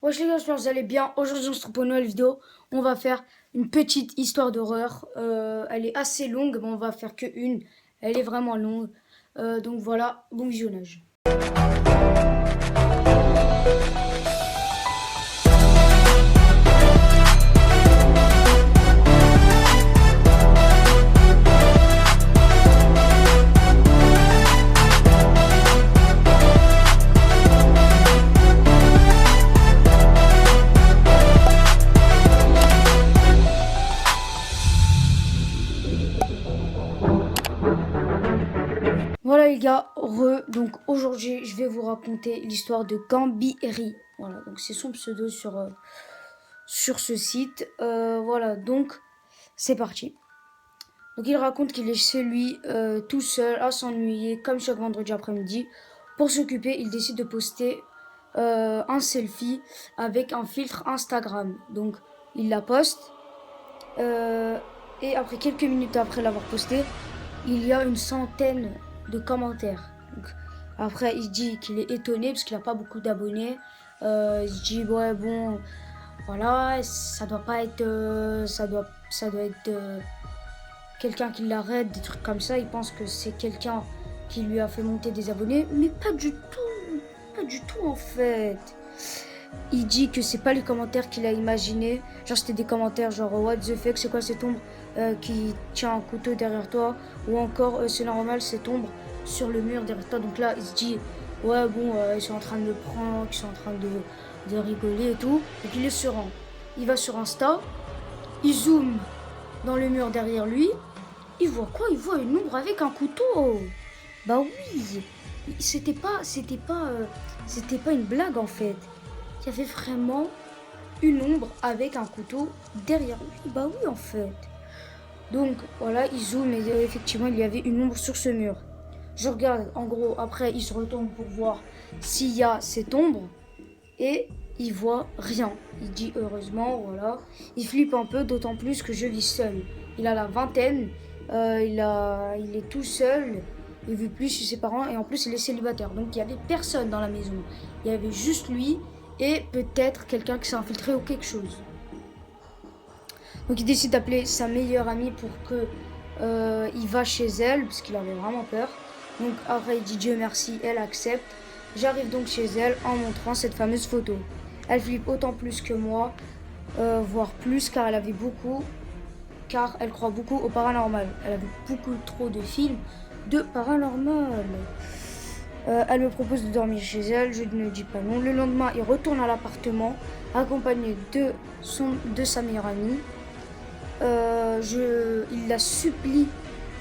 Wesh les gars, j'espère que vous allez bien. Aujourd'hui, on se retrouve pour une nouvelle vidéo. On va faire une petite histoire d'horreur. Elle est assez longue, mais on va faire que une. Elle est vraiment longue. Donc voilà, bon visionnage. Voilà les gars, donc aujourd'hui je vais vous raconter l'histoire de Gambiri. Voilà, donc c'est son pseudo sur ce site. Voilà, donc c'est parti. Donc il raconte qu'il est chez lui tout seul à s'ennuyer comme chaque vendredi après-midi. Pour s'occuper, il décide de poster un selfie avec un filtre Instagram. Donc il la poste et après quelques minutes après l'avoir posté, il y a une centaine de commentaires. Donc, après, il se dit qu'il est étonné parce qu'il n'a pas beaucoup d'abonnés. Il se dit ouais bon, voilà, ça doit pas être, ça doit être quelqu'un qui l'arrête, des trucs comme ça. Il pense que c'est quelqu'un qui lui a fait monter des abonnés, mais pas du tout en fait. Il dit que c'est pas les commentaires qu'il a imaginé. Genre c'était des commentaires genre what the fuck, c'est quoi cette ombre qui tient un couteau derrière toi, ou encore c'est normal cette ombre sur le mur derrière toi. Donc là il se dit ouais bon ils sont en train de me prendre, ils sont en train de rigoler et tout. Donc il est serein. Il va sur Insta, il zoome dans le mur derrière lui. Il voit quoi? Il voit une ombre avec un couteau. Bah oui, c'était pas une blague en fait. Il y avait vraiment une ombre avec un couteau derrière lui. Bah oui en fait. Donc voilà, il zoome et effectivement il y avait une ombre sur ce mur. Je regarde en gros, après il se retourne pour voir s'il y a cette ombre et il voit rien. Il dit heureusement, voilà. Il flippe un peu, d'autant plus que je vis seul. Il a la vingtaine, il est tout seul, il vit plus chez ses parents et en plus il est célibataire. Donc il y avait personne dans la maison. Il y avait juste lui et peut-être quelqu'un qui s'est infiltré ou quelque chose. Donc il décide d'appeler sa meilleure amie pour que il va chez elle parce qu'il avait vraiment peur. Donc après il dit Dieu merci, elle accepte. J'arrive donc chez elle en montrant cette fameuse photo. Elle flippe autant plus que moi, voire plus car elle croit beaucoup au paranormal. Elle a vu beaucoup trop de films de paranormal. Elle me propose de dormir chez elle, je ne dis pas non. Le lendemain, il retourne à l'appartement, accompagné de sa meilleure amie. Il la supplie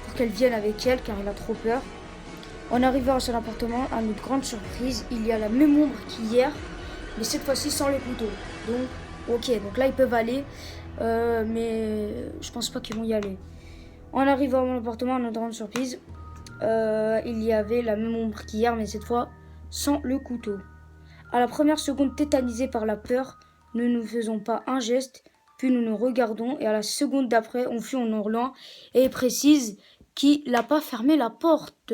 pour qu'elle vienne avec elle, car il a trop peur. En arrivant à son appartement, à notre grande surprise, il y a la même ombre qu'hier, mais cette fois-ci sans le couteau. Donc, ok, donc là ils peuvent aller, mais je pense pas qu'ils vont y aller. En arrivant à mon appartement, à notre grande surprise, il y avait la même ombre qu'hier, mais cette fois sans le couteau. À la première seconde tétanisée par la peur, nous ne faisons pas un geste, puis nous nous regardons, et à la seconde d'après, on fuit en hurlant, et il précise qu'il n'a pas fermé la porte.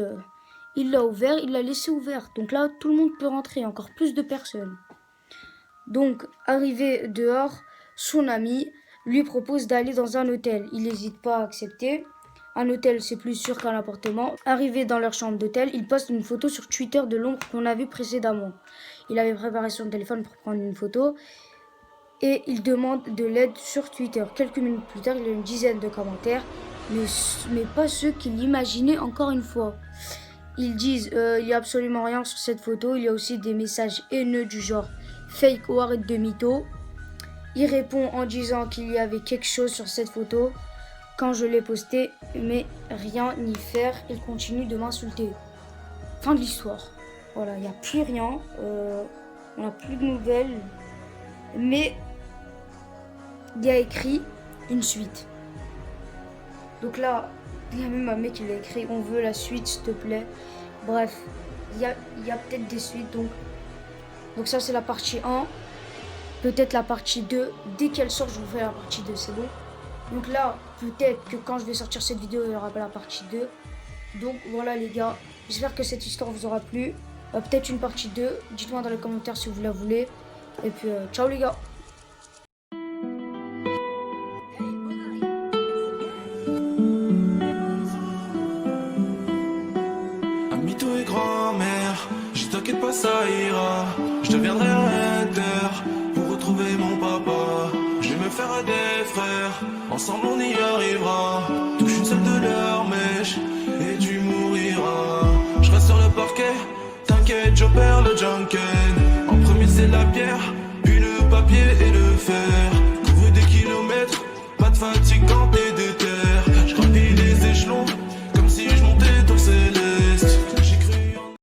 Il l'a ouvert, il l'a laissé ouverte. Donc là, tout le monde peut rentrer, encore plus de personnes. Donc, arrivé dehors, son ami lui propose d'aller dans un hôtel. Il n'hésite pas à accepter. Un hôtel, c'est plus sûr qu'un appartement. Arrivé dans leur chambre d'hôtel, il poste une photo sur Twitter de l'ombre qu'on a vue précédemment. Il avait préparé son téléphone pour prendre une photo et il demande de l'aide sur Twitter. Quelques minutes plus tard, il y a une dizaine de commentaires, mais pas ceux qu'il imaginait encore une fois. Ils disent il n'y a absolument rien sur cette photo. Il y a aussi des messages haineux du genre fake ou arrête de mytho. Il répond en disant qu'il y avait quelque chose sur cette photo quand je l'ai postée, mais rien n'y faire. Il continue de m'insulter. Fin de l'histoire. Voilà, il n'y a plus rien. On n'a plus de nouvelles. Mais il y a écrit une suite. Donc là, il y a même un mec qui l'a écrit on veut la suite s'il te plaît. Bref, il y a peut-être des suites. Donc ça c'est la partie 1. Peut-être la partie 2. Dès qu'elle sort, je vous ferai la partie 2, c'est bon. Donc là, peut-être que quand je vais sortir cette vidéo, il y aura pas la partie 2. Donc voilà les gars, j'espère que cette histoire vous aura plu. Peut-être une partie 2. Dites-moi dans les commentaires si vous la voulez. Et puis, ciao les gars. Amito et grand-mère, je t'inquiète pas, ça ira. Je deviendrai un hunter pour retrouver mon papa. Je vais me faire des frères, ensemble on y arrivera. Touche une seule de leur mèche et tu mouriras. Je reste sur le parquet, t'inquiète, j'opère le junken. En premier c'est la pierre,